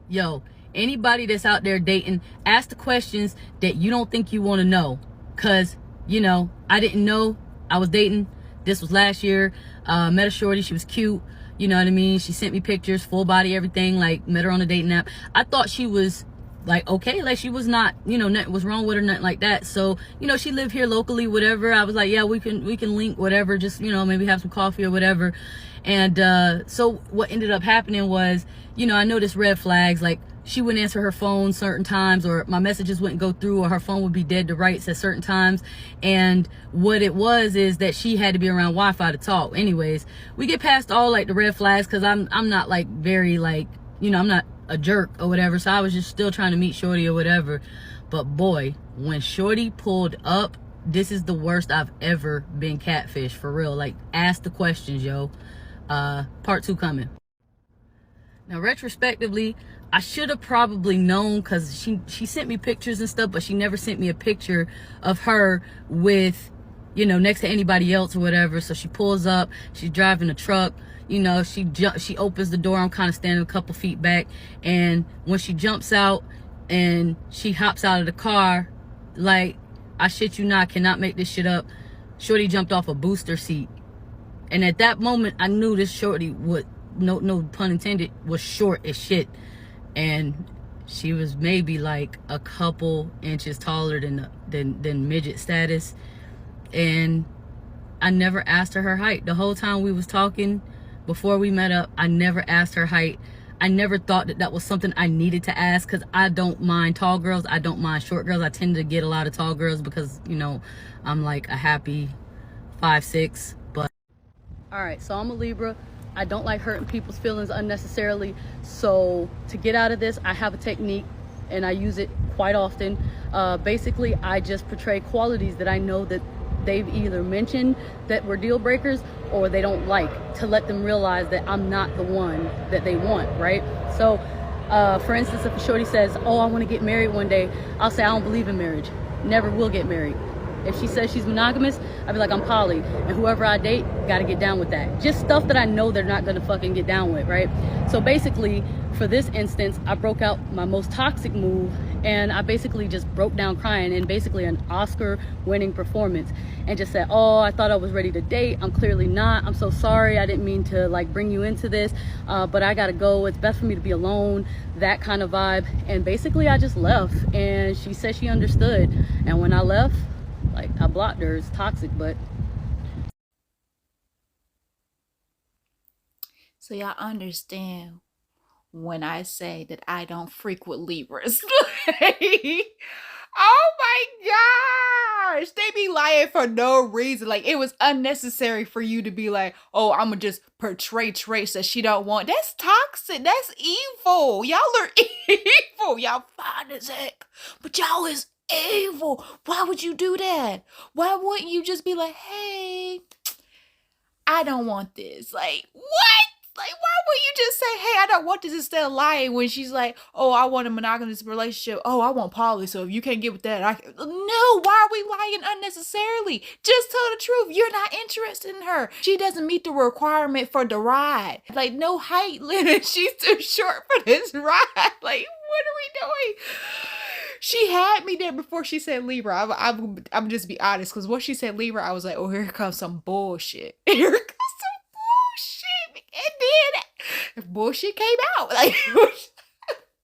Yo, anybody that's out there dating, ask the questions that you don't think you want to know. Cause, I didn't know I was dating. This was last year. Met a shorty. She was cute. You know what I mean? She sent me pictures, full body, everything. Like, met her on a dating app. I thought she was like, okay, like she was not, nothing was wrong with her, nothing like that. So, she lived here locally, whatever. I was like, yeah, we can link, whatever. Just, maybe have some coffee or whatever. And so what ended up happening was, I noticed red flags, like she wouldn't answer her phone certain times, or my messages wouldn't go through, or her phone would be dead to rights at certain times. And what it was is that she had to be around Wi-Fi to talk. Anyways, we get past all like the red flags, because I'm not like very like, I'm not a jerk or whatever. So I was just still trying to meet shorty or whatever. But boy, when shorty pulled up, this is the worst I've ever been catfished, for real. Like, ask the questions, yo. Part 2 coming. Now, retrospectively, I should have probably known, because she sent me pictures and stuff, but she never sent me a picture of her with, next to anybody else or whatever. So she pulls up, she's driving a truck, she opens the door. I'm kind of standing a couple feet back, and when she jumps out and she hops out of the car, like, I shit you not, cannot make this shit up, shorty jumped off a booster seat. And at that moment, I knew this shorty would, no pun intended, was short as shit. And she was maybe like a couple inches taller than midget status. And I never asked her height. The whole time we was talking, before we met up, I never asked her height. I never thought that was something I needed to ask, because I don't mind tall girls. I don't mind short girls. I tend to get a lot of tall girls because, I'm like a happy 5'6". But all right, so I'm a Libra. I don't like hurting people's feelings unnecessarily. So to get out of this, I have a technique, and I use it quite often. Basically, I just portray qualities that I know that they've either mentioned that were deal breakers, or they don't like, to let them realize that I'm not the one that they want, right? So for instance, if a shorty says, oh, I want to get married one day, I'll say, I don't believe in marriage, never will get married. If she says she's monogamous, I'd be like, I'm poly, and whoever I date, gotta get down with that. Just stuff that I know they're not gonna fucking get down with, right? So basically, for this instance, I broke out my most toxic move, and I basically just broke down crying in basically an Oscar-winning performance, and just said, oh, I thought I was ready to date. I'm clearly not. I'm so sorry. I didn't mean to like bring you into this, but I gotta go. It's best for me to be alone, that kind of vibe. And basically, I just left, and she said she understood. And when I left, like, I blocked her. It's toxic, but. So y'all understand when I say that I don't freak with Libras. Oh my gosh. They be lying for no reason. Like, it was unnecessary for you to be like, oh, I'm gonna just portray traits that she don't want. That's toxic. That's evil. Y'all are evil. Y'all fine as heck. But y'all is evil. Why would you do that? Why wouldn't you just be like, hey, I don't want this? Like, what? Like, why would you just say, hey, I don't want this, instead of lying when she's like, oh, I want a monogamous relationship. Oh, I want poly, so if you can't get with that, I can. No, why are we lying unnecessarily? Just tell the truth. You're not interested in her. She doesn't meet the requirement for the ride. Like, no height limit. She's too short for this ride. Like, what are we doing? She had me there before she said Libra. I'm just be honest, because once she said Libra, I was like, oh, here comes some bullshit. Here comes some bullshit. And then bullshit came out. Like,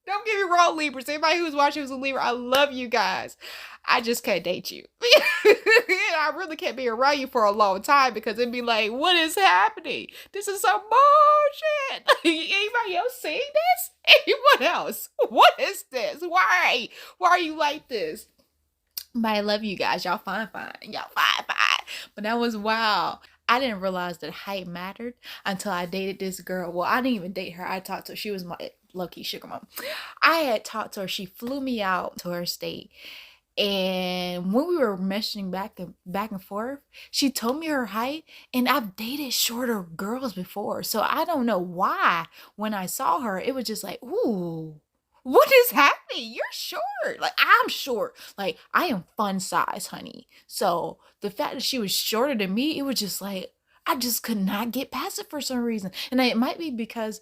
don't get me wrong, Libras. Anybody who's watching who's a Libra, I love you guys. I just can't date you. I really can't be around you for a long time, because it'd be like, what is happening? This is some bullshit. Anybody else seeing this? Anyone else? What is this? Why? Why are you like this? But I love you guys. Y'all fine. Y'all fine. But that was wild. I didn't realize that height mattered until I dated this girl. Well, I didn't even date her. I talked to her. She was my low-key sugar mom. I had talked to her. She flew me out to her state. And when we were messaging back and forth, she told me her height, and I've dated shorter girls before. So I don't know why when I saw her, it was just like, ooh, what is happening? You're short. Like, I'm short. Like, I am fun size, honey. So the fact that she was shorter than me, it was just like, I just could not get past it for some reason. And it might be because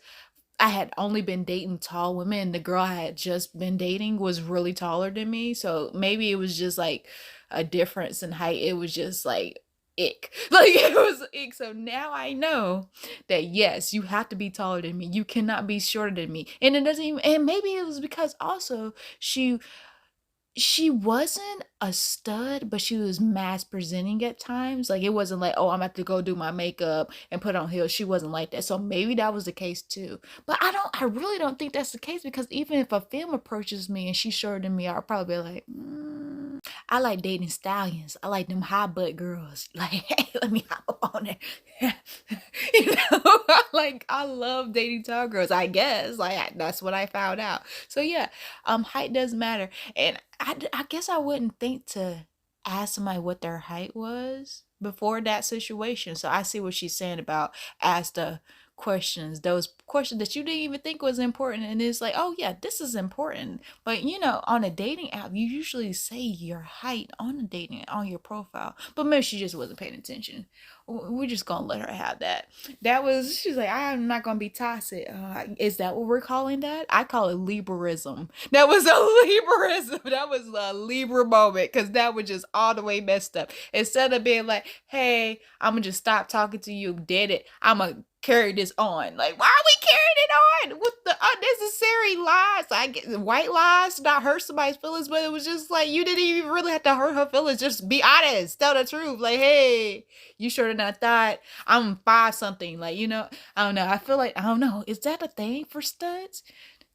I had only been dating tall women. The girl I had just been dating was really taller than me. So maybe it was just like a difference in height. It was just like ick. Like it was ick. So now I know that yes, you have to be taller than me. You cannot be shorter than me. And it doesn't even, and maybe it was because also she wasn't a stud, but she was mass presenting at times. Like it wasn't like, oh, I'm about to go do my makeup and put on heels. She wasn't like that. So maybe that was the case too. But I really don't think that's the case, because even if a film approaches me and she's shorter than me, I'll probably be like, I like dating stallions. I like them high butt girls. Like, hey, let me hop up on it. You know, like I love dating tall girls, I guess. Like that's what I found out. So yeah, height does matter. And I guess I wouldn't think to ask somebody what their height was before that situation. So I see what she's saying about ask the questions, those questions that you didn't even think was important, and it's like, oh yeah, this is important. But you know, on a dating app, you usually say your height on your profile. But maybe she just wasn't paying attention. We're just gonna let her have that. She's like, I'm not gonna be toxic. Is that what we're calling that? I call it Librism. That was a Librism. That was a Libra moment, because that was just all the way messed up. Instead of being like, hey, I'm gonna just stop talking to you, did it, I'm gonna carry this on. Like, why are we carrying it on with the unnecessary lies? I get white lies to not hurt somebody's feelings, but it was just like, you didn't even really have to hurt her feelings. Just be honest, tell the truth. Like, hey, you sure than I thought. I'm 5 something. Like, you know, I don't know. I feel like, I don't know. Is that a thing for studs?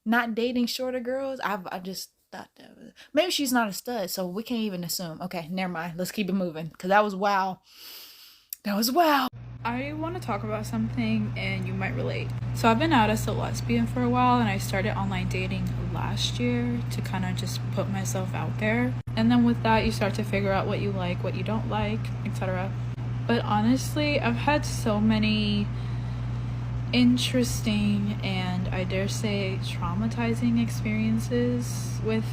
Not dating shorter girls? I just thought that was, maybe she's not a stud, so we can't even assume. Okay, never mind. Let's keep it moving, because that was wow. That was wow. I want to talk about something and you might relate. So I've been out as a lesbian for a while, and I started online dating last year to kind of just put myself out there. And then with that, you start to figure out what you like, what you don't like, etc. But honestly, I've had so many interesting and, I dare say, traumatizing experiences with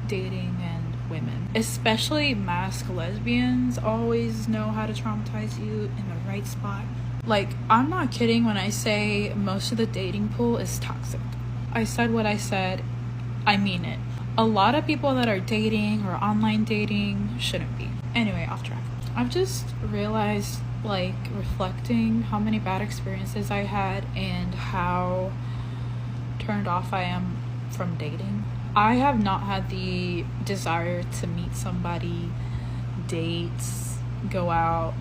dating and women. Especially masked lesbians always know how to traumatize you in the right spot. Like, I'm not kidding when I say most of the dating pool is toxic. I said what I said, I mean it. A lot of people that are dating or online dating shouldn't be. Anyway, off track. I've just realized, like, reflecting how many bad experiences I had and how turned off I am from dating. I have not had the desire to meet somebody, date, go out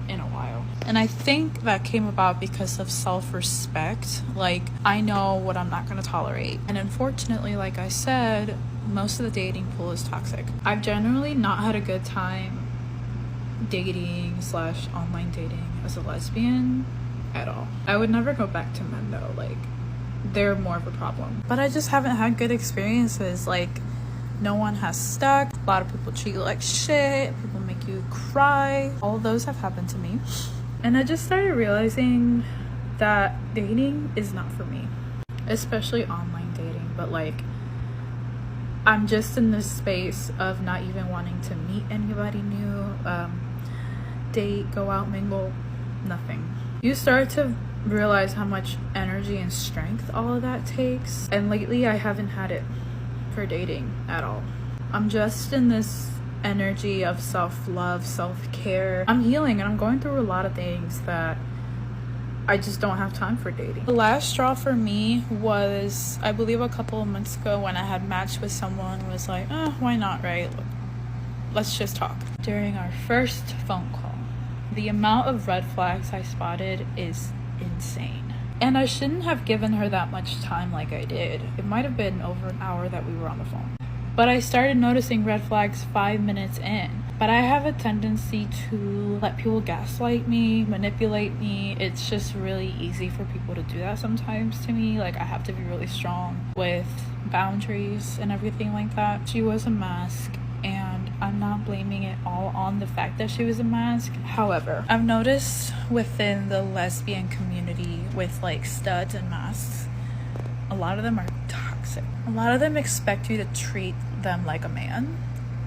in a while. And I think that came about because of self-respect. Like, I know what I'm not going to tolerate. And unfortunately, like I said, most of the dating pool is toxic. I've generally not had a good time dating / online dating as a lesbian at all. I would never go back to men though. Like, they're more of a problem. But I just haven't had good experiences. Like, no one has stuck. A lot of people treat you like shit. People make you cry. All of those have happened to me. And I just started realizing that dating is not for me. Especially online dating. But like, I'm just in this space of not even wanting to meet anybody new. Date, go out, mingle, nothing. You start to realize how much energy and strength all of that takes, and lately I haven't had it for dating at all. I'm just in this energy of self-love, self-care. I'm healing and I'm going through a lot of things that I just don't have time for dating. The last straw for me was, I believe, a couple of months ago when I had matched with someone who was like, why not, right? Let's just talk. During our first phone call, the amount of red flags I spotted is insane. And I shouldn't have given her that much time like I did. It might have been over an hour that we were on the phone. But I started noticing red flags 5 minutes in. But I have a tendency to let people gaslight me, manipulate me. It's just really easy for people to do that sometimes to me. Like, I have to be really strong with boundaries and everything like that. She was a mask, and I'm not blaming it all on the fact that she was a mask. However, I've noticed within the lesbian community with like studs and masks, a lot of them are toxic. A lot of them expect you to treat them like a man,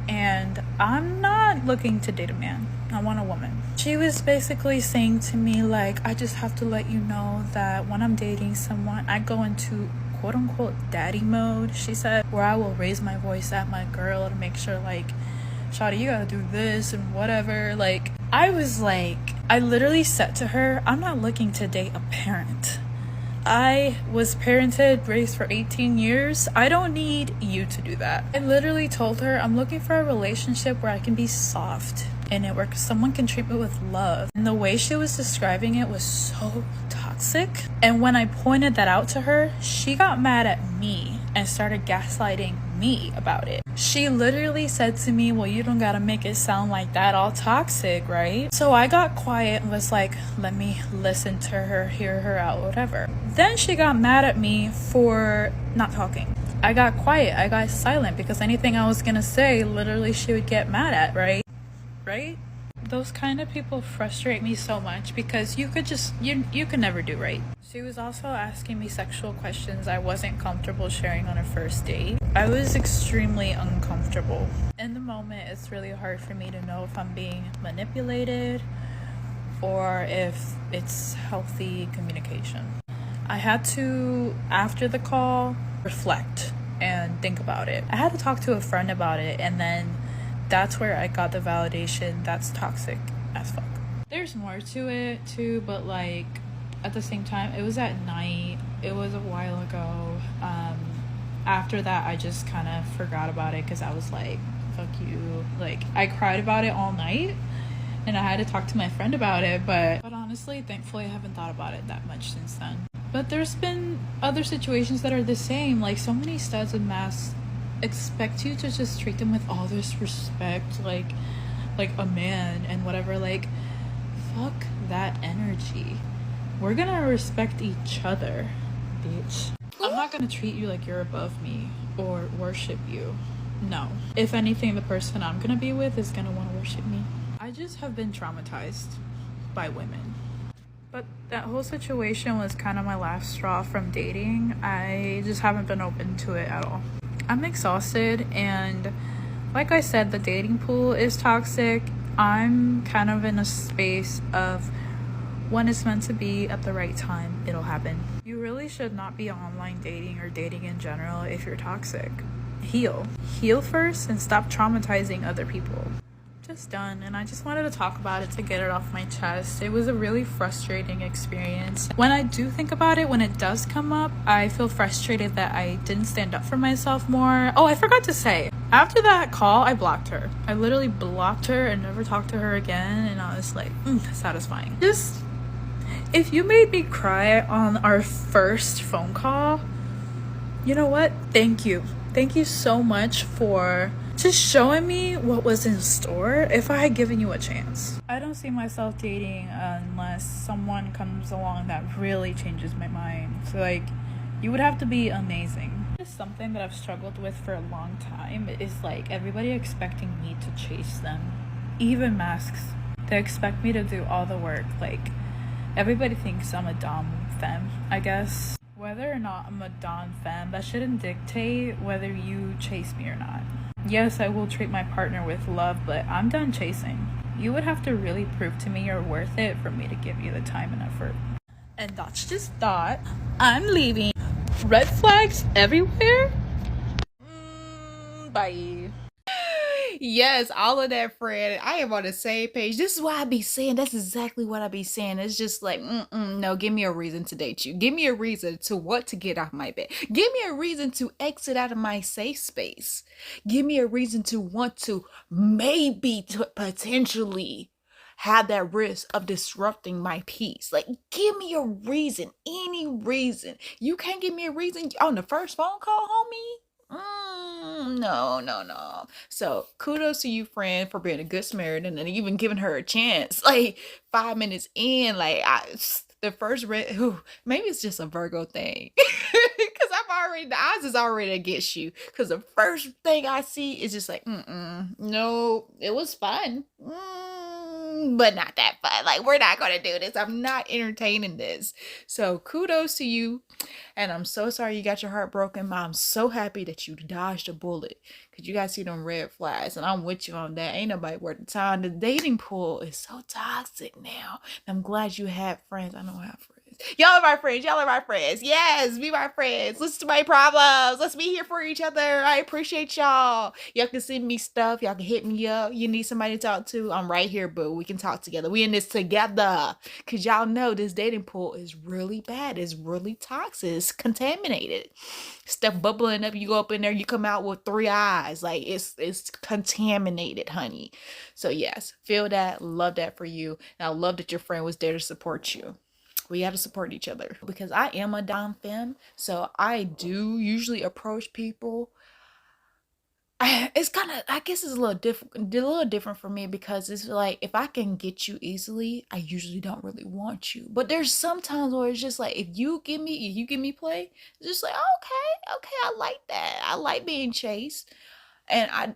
and I'm not looking to date a man. I want a woman. She was basically saying to me, like, I just have to let you know that when I'm dating someone, I go into quote unquote daddy mode, she said, where I will raise my voice at my girl to make sure, like, shawty, you gotta do this and whatever. Like, I was like, I literally said to her, I'm not looking to date a parent. I was parented, raised for 18 years. I don't need you to do that. I literally told her I'm looking for a relationship where I can be soft in it, where someone can treat me with love. And the way she was describing it was so toxic. And when I pointed that out to her, she got mad at me and started gaslighting me about it. She literally said to me, well, you don't gotta make it sound like that, all toxic, right? So I got quiet and was like, let me listen to her, hear her out, whatever. Then she got mad at me for not talking. I got quiet, I got silent, because anything I was gonna say, literally she would get mad at, right? Those kind of people frustrate me so much, because you could never do right. She was also asking me sexual questions I wasn't comfortable sharing on a first date. I was extremely uncomfortable. In the moment, it's really hard for me to know if I'm being manipulated or if it's healthy communication. I had to, after the call, reflect and think about it. I had to talk to a friend about it, and then that's where I got the validation that's toxic as fuck. There's more to it too, but like at the same time, it was at night. It was a while ago. After that, I just kind of forgot about it because I was like, fuck you. Like, I cried about it all night and I had to talk to my friend about it, but honestly, thankfully, I haven't thought about it that much since then. But there's been other situations that are the same. Like, so many studs and masks expect you to just treat them with all this respect, like a man and whatever. Like, fuck that energy. We're gonna respect each other, bitch. I'm not gonna treat you like you're above me or worship you. No. If anything, the person I'm gonna be with is gonna want to worship me. I just have been traumatized by women. But that whole situation was kind of my last straw from dating. I just haven't been open to it at all. I'm exhausted, and like I said, the dating pool is toxic. I'm kind of in a space of when it's meant to be at the right time, it'll happen. You really should not be online dating or dating in general if you're toxic. Heal first and stop traumatizing other people. Just done, and I just wanted to talk about it to get it off my chest. It was a really frustrating experience. When I do think about it, when it does come up, I feel frustrated that I didn't stand up for myself more. Oh, I forgot to say, after that call, I blocked her. I literally blocked her and never talked to her again, and I was like, satisfying. Just, if you made me cry on our first phone call, you know what? Thank you. Thank you so much for just showing me what was in store if I had given you a chance. I don't see myself dating unless someone comes along that really changes my mind. So, like, you would have to be amazing. It's something that I've struggled with for a long time is, like, everybody expecting me to chase them. Even masks. They expect me to do all the work. Like, everybody thinks I'm a dom femme, I guess. Whether or not I'm a dom femme, that shouldn't dictate whether you chase me or not. Yes, I will treat my partner with love, but I'm done chasing. You would have to really prove to me you're worth it for me to give you the time and effort. And that's just that. I'm leaving. Red flags everywhere. Bye. Yes, all of that, friend. I am on the same page. This is what I be saying. That's exactly what I be saying. It's just like, no, give me a reason to date you. Give me a reason to what to get off my bed. Give me a reason to exit out of my safe space. Give me a reason to want to maybe to potentially have that risk of disrupting my peace. Like, give me a reason, any reason. You can't give me a reason on the first phone call, homie. No. So kudos to you, friend, for being a good Samaritan and even giving her a chance. Like 5 minutes in, like the first maybe it's just a Virgo thing. Cause the eyes is already against you. Cause the first thing I see is just like, no, it was fun. but not that fun. Like, we're not going to do this. I'm not entertaining this. So kudos to you. And I'm so sorry you got your heart broken, but I'm so happy that you dodged a bullet. Because you guys see them red flags. And I'm with you on that. Ain't nobody worth the time. The dating pool is so toxic now. I'm glad you have friends. I don't have friends. Y'all are my friends. Y'all are my friends. Yes, be my friends. Listen to my problems. Let's be here for each other. I appreciate y'all. Y'all can send me stuff. Y'all can hit me up. You need somebody to talk to. I'm right here, boo. We can talk together. We in this together. Because y'all know this dating pool is really bad. It's really toxic. It's contaminated. Stuff bubbling up. You go up in there. You come out with 3 eyes. Like, it's contaminated, honey. So, yes. Feel that. Love that for you. And I love that your friend was there to support you. We have to support each other because I am a dom femme, so I do usually approach people. It's kind of, I guess it's a little different for me because it's like if I can get you easily, I usually don't really want you. But there's sometimes where it's just like if you give me play, it's just like okay, I like that. I like being chased, and I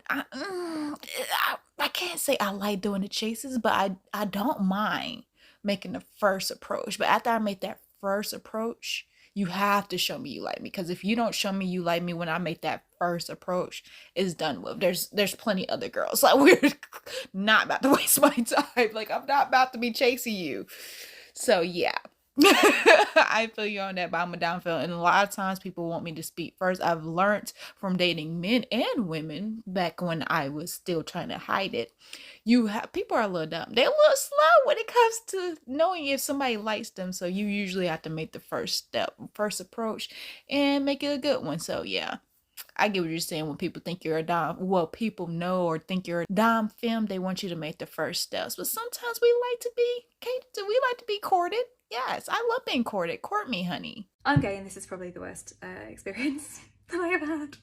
can't say I like doing the chases, but I don't mind making the first approach. But after I make that first approach, you have to show me you like me. Because if you don't show me you like me when I make that first approach, it's done with. There's plenty other girls. Like, we're not about to waste my time. Like, I'm not about to be chasing you. So yeah. I feel you on that, but I'm a downfield. And a lot of times people want me to speak first. I've learned from dating men and women back when I was still trying to hide it. People are a little dumb. They're a little slow when it comes to knowing if somebody likes them. So you usually have to make the first step, first approach, and make it a good one. So yeah. I get what you're saying when people think you're a dom. Well, people know or think you're a dom femme. They want you to make the first steps. But sometimes we like to be catered to. We like to be courted. Yes, I love being courted. Court me, honey. I'm gay and this is probably the worst experience that I ever had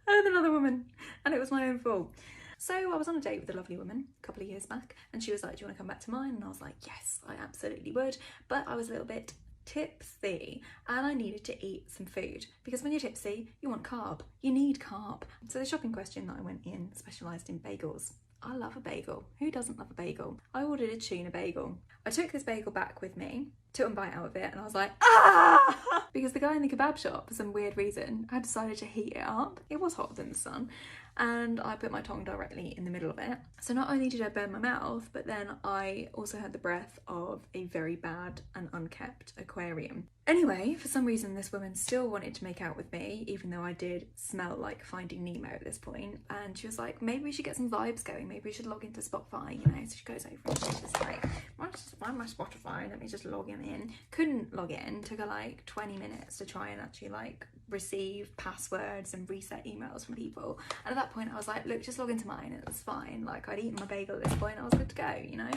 with another woman. And it was my own fault. So I was on a date with a lovely woman a couple of years back. And she was like, do you want to come back to mine? And I was like, yes, I absolutely would. But I was a little bit tipsy and I needed to eat some food because when you're tipsy you want carb, you need carb. So the shopping question that I went in specialised in bagels. I love a bagel. Who doesn't love a bagel? I ordered a tuna bagel. I took this bagel back with me, took one bite out of it and I was like, ah! Because the guy in the kebab shop, for some weird reason, had decided to heat it up. It was hotter than the sun. And I put my tongue directly in the middle of it. So not only did I burn my mouth, but then I also had the breath of a very bad and unkept aquarium. Anyway, for some reason this woman still wanted to make out with me, even though I did smell like Finding Nemo at this point. And she was like, maybe we should get some vibes going. Maybe we should log into Spotify, you know? So she goes over and she's just like, find my Spotify, let me just log him in. Couldn't log in, took her like 20 minutes to try and actually like receive passwords and reset emails from people. And at that point I was like, look, just log into mine, it was fine. Like, I'd eaten my bagel at this point, I was good to go, you know?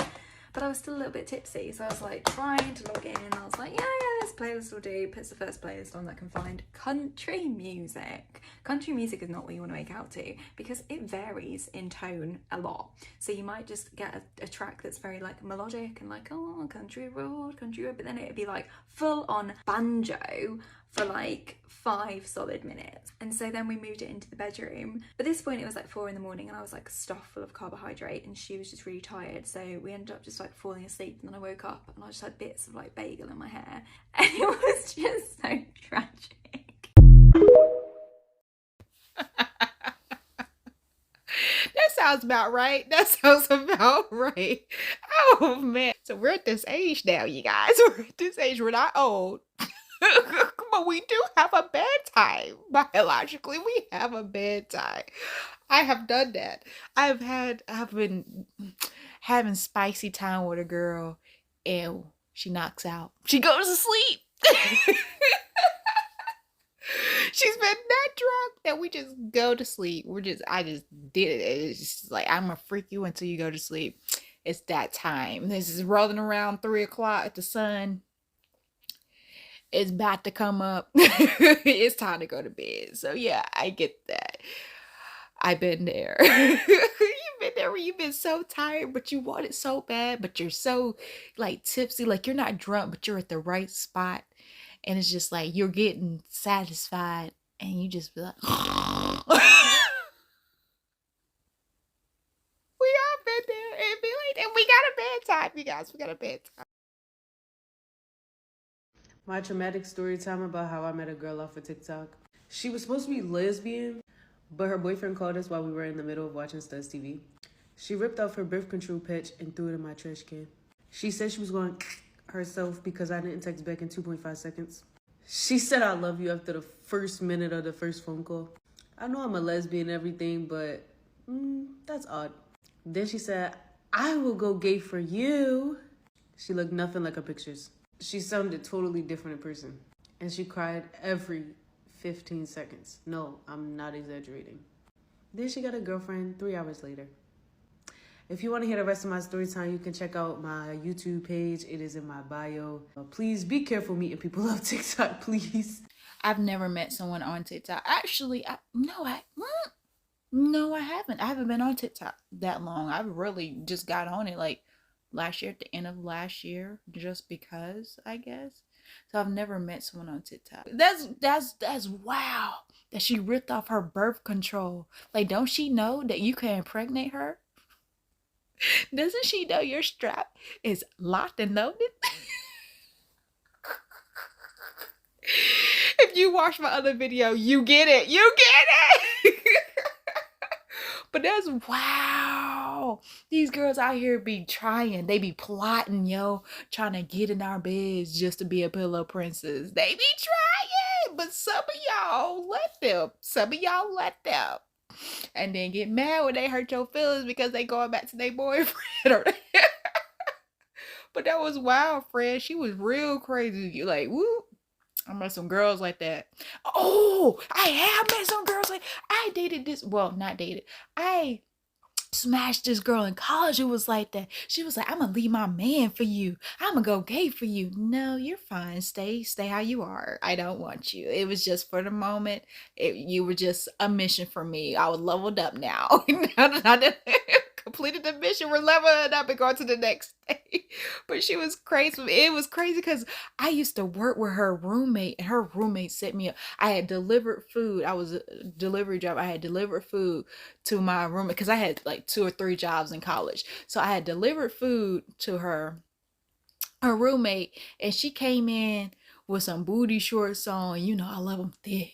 But I was still a little bit tipsy, so I was like trying to log in and I was like, yeah, this playlist will do. Puts the first playlist on that can find country music. Country music is not what you want to make out to because it varies in tone a lot. So you might just get a track that's very like melodic and like, oh, country road, but then it'd be like full on banjo for like 5 solid minutes. And so then we moved it into the bedroom. At this point it was like 4 in the morning and I was like stuffed full of carbohydrate and she was just really tired, so we ended up just like falling asleep. And then I woke up and I just had bits of like bagel in my hair and it was just so tragic. That sounds about right. That sounds about right. Oh man. So we're at this age now, you guys. We're at this age. We're not old. But we do have a bedtime. Biologically, we have a bedtime. I have done that. I've been having spicy time with a girl and she knocks out. She goes to sleep. She's been that drunk that we just go to sleep. I just did it. It's just like, I'm gonna freak you until you go to sleep. It's that time. This is rolling around 3 o'clock. The sun is about to come up. It's time to go to bed. So yeah, I get that. I've been there. You've been there where you've been so tired, but you want it so bad, but you're so like tipsy, like you're not drunk, but you're at the right spot. And it's just like you're getting satisfied and you just be like, we all been there and be like, and we bedtime, you guys. We got a bedtime. My traumatic story time about how I met a girl off of TikTok. She was supposed to be lesbian, but her boyfriend called us while we were in the middle of watching Studs TV. She ripped off her birth control patch and threw it in my trash can. She said she was going herself because I didn't text back in 2.5 seconds. She said I love you after the first minute of the first phone call. I know I'm a lesbian and everything, but that's odd. Then she said, I will go gay for you. She looked nothing like her pictures. She sounded totally different in person. And she cried every 15 seconds. No, I'm not exaggerating. Then she got a girlfriend 3 hours later. If you want to hear the rest of my story time, you can check out my YouTube page. It is in my bio. Please be careful meeting people on TikTok, please. I've never met someone on TikTok. Actually, no, I haven't. I haven't been on TikTok that long. I've really just got on it like last year, at the end of last year, just because, I guess. So I've never met someone on TikTok. That's wow. That she ripped off her birth control. Like, don't she know that you can impregnate her? Doesn't she know your strap is locked and loaded? If you watch my other video, you get it. You get it. But that's wow. These girls out here be trying. They be plotting, yo, trying to get in our beds just to be a pillow princess. They be trying. But some of y'all let them. Some of y'all let them. And then get mad when they hurt your feelings because they going back to their boyfriend. But that was wild, friend. She was real crazy. You like, woo. I met some girls like that. Oh, I have met some girls like, I dated this. Well, not dated. I smashed this girl in college who was like that. She was like, I'm gonna leave my man for you. I'm gonna go gay for you. No, you're fine. Stay how you are. I don't want you. It was just for the moment. You were just a mission for me. I was leveled up now. Now that I completed the mission, we're leveling up and going to the next day. But she was crazy. It was crazy because I used to work with her roommate, and her roommate set me up. I had delivered food. I was a delivery job. I had delivered food to my roommate because I had like 2 or 3 jobs in college. So I had delivered food to her roommate, and she came in with some booty shorts on. You know, I love them thick.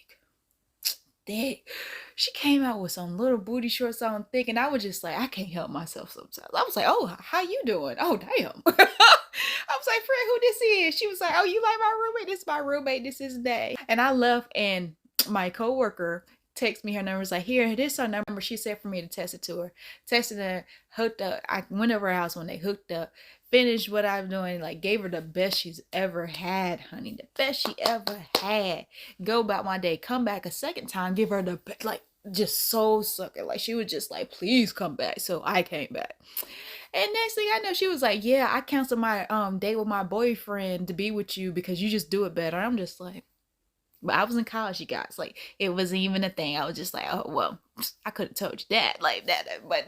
She came out with some little booty shorts on thick, and I was just like, I can't help myself sometimes. I was like, oh, how you doing? Oh, damn. I was like, friend, who this is? She was like, oh, you like my roommate? This is my roommate. This is Day. And I left, and my coworker texted me her number. Was like, here, this is her number. She said for me to text it to her. Texted her, hooked up. I went over her house when they hooked up. Finished what I was doing, like gave her the best she's ever had, honey. The best she ever had. Go about my day, come back a second time, give her the best, like just soul sucker. Like she was just like, please come back. So I came back. And next thing I know, she was like, yeah, I canceled my date with my boyfriend to be with you because you just do it better. I'm just like, but I was in college, you guys. Like, it wasn't even a thing. I was just like, oh, well, I could have told you that. Like, that. But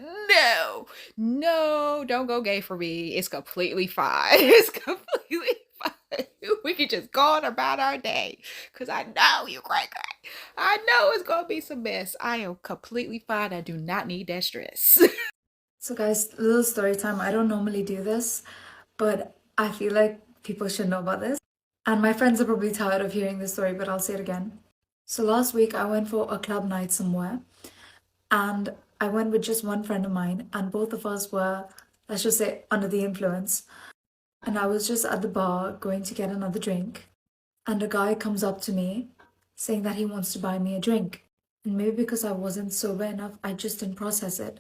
no, don't go gay for me. It's completely fine. It's completely fine. We can just go on about our day. Because I know you cray. I know it's going to be some mess. I am completely fine. I do not need that stress. So guys, a little story time. I don't normally do this, but I feel like people should know about this. And my friends are probably tired of hearing this story, but I'll say it again. So last week I went for a club night somewhere, and I went with just one friend of mine, and both of us were, let's just say, under the influence. And I was just at the bar going to get another drink, and a guy comes up to me saying that he wants to buy me a drink. And maybe because I wasn't sober enough, I just didn't process it.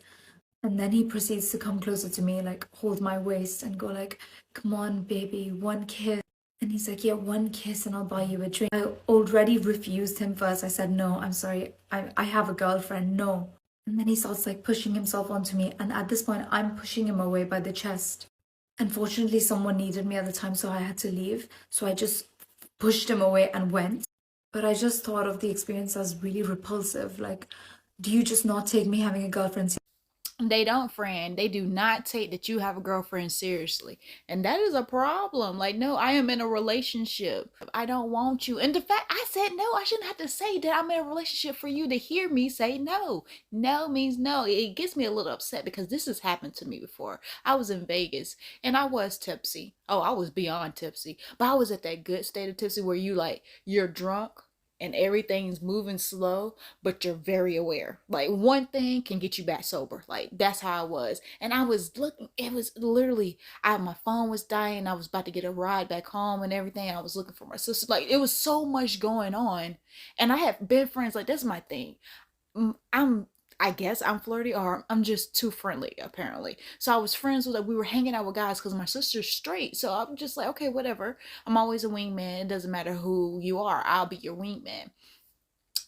And then he proceeds to come closer to me, like hold my waist and go like, come on, baby, one kiss. And he's like, yeah, one kiss and I'll buy you a drink. I already refused him first. I said, no, I'm sorry. I have a girlfriend. No. And then he starts like pushing himself onto me. And at this point, I'm pushing him away by the chest. Unfortunately, someone needed me at the time, so I had to leave. So I just pushed him away and went. But I just thought of the experience as really repulsive. Like, do you just not take me having a girlfriend? They don't, friend. They do not take that you have a girlfriend seriously. And that is a problem. Like, no, I am in a relationship. I don't want you. And the fact I said no, I shouldn't have to say that I'm in a relationship for you to hear me say no. No means no. It gets me a little upset because this has happened to me before. I was in Vegas and I was tipsy. Oh, I was beyond tipsy. But I was at that good state of tipsy where you're drunk and everything's moving slow, but you're very aware. Like, one thing can get you back sober. Like, that's how I was. And I was looking, it was literally, my phone was dying. I was about to get a ride back home and everything. I was looking for my sister. Like, it was so much going on. And I have been friends, like, that's my thing. I guess I'm flirty, or I'm just too friendly, apparently. So I was friends with, like, we were hanging out with guys because my sister's straight. So I'm just like, okay, whatever. I'm always a wingman. It doesn't matter who you are. I'll be your wingman.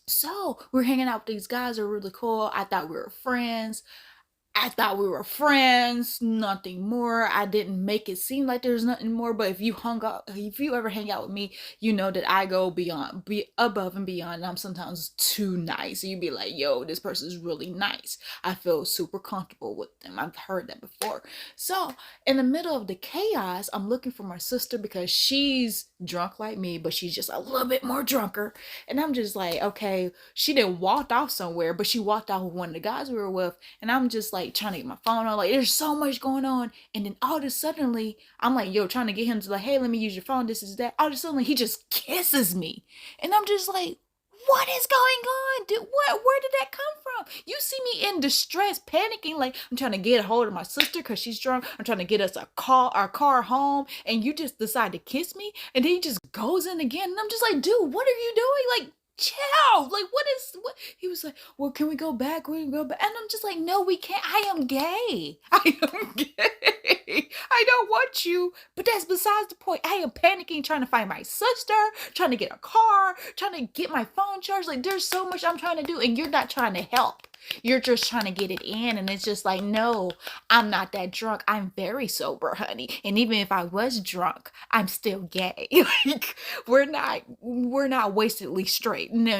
So we're hanging out with these guys. They're really cool. I thought we were friends. Nothing more. I didn't make it seem like there's nothing more, but if you ever hang out with me, you know that I go above and beyond, and I'm sometimes too nice. You'd be like, yo, this person's really nice. I feel super comfortable with them. I've heard that before. So in the middle of the chaos, I'm looking for my sister because she's drunk like me, but she's just a little bit more drunker. And I'm just like, okay, she didn't walk off somewhere, but she walked off with one of the guys we were with, and I'm just like trying to get my phone on, like, there's so much going on. And then all of a sudden, I'm like, yo, trying to get him to, like, hey, let me use your phone, this is that. All of a sudden, he just kisses me, and I'm just like, what is going on? Where did that come from? You see me in distress, panicking, like I'm trying to get a hold of my sister because she's drunk. I'm trying to get us our car home, and you just decide to kiss me, and then he just goes in again, and I'm just like, dude, what are you doing? Like, chill. Like, what? He was like, well, can we go back? And I'm just like, no, we can't. I am gay. I don't want you. But that's besides the point. I am panicking, trying to find my sister, trying to get a car, trying to get my phone charged. Like, there's so much I'm trying to do, and you're not trying to help. You're just trying to get it in, and it's just like, no, I'm not that drunk. I'm very sober, honey. And even if I was drunk, I'm still gay. Like, we're not wastedly straight. No.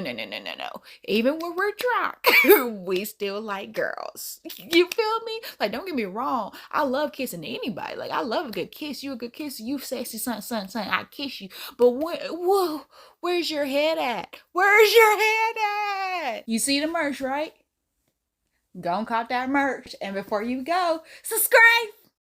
Even when we're drunk, we still like girls. You feel me? Like, don't get me wrong. I love kissing anybody. Like, I love a good kiss. You a good kisser. You sexy son. I kiss you. But where's your head at? Where's your head at? You see the merch, right? Go and cop that merch. And before you go, subscribe.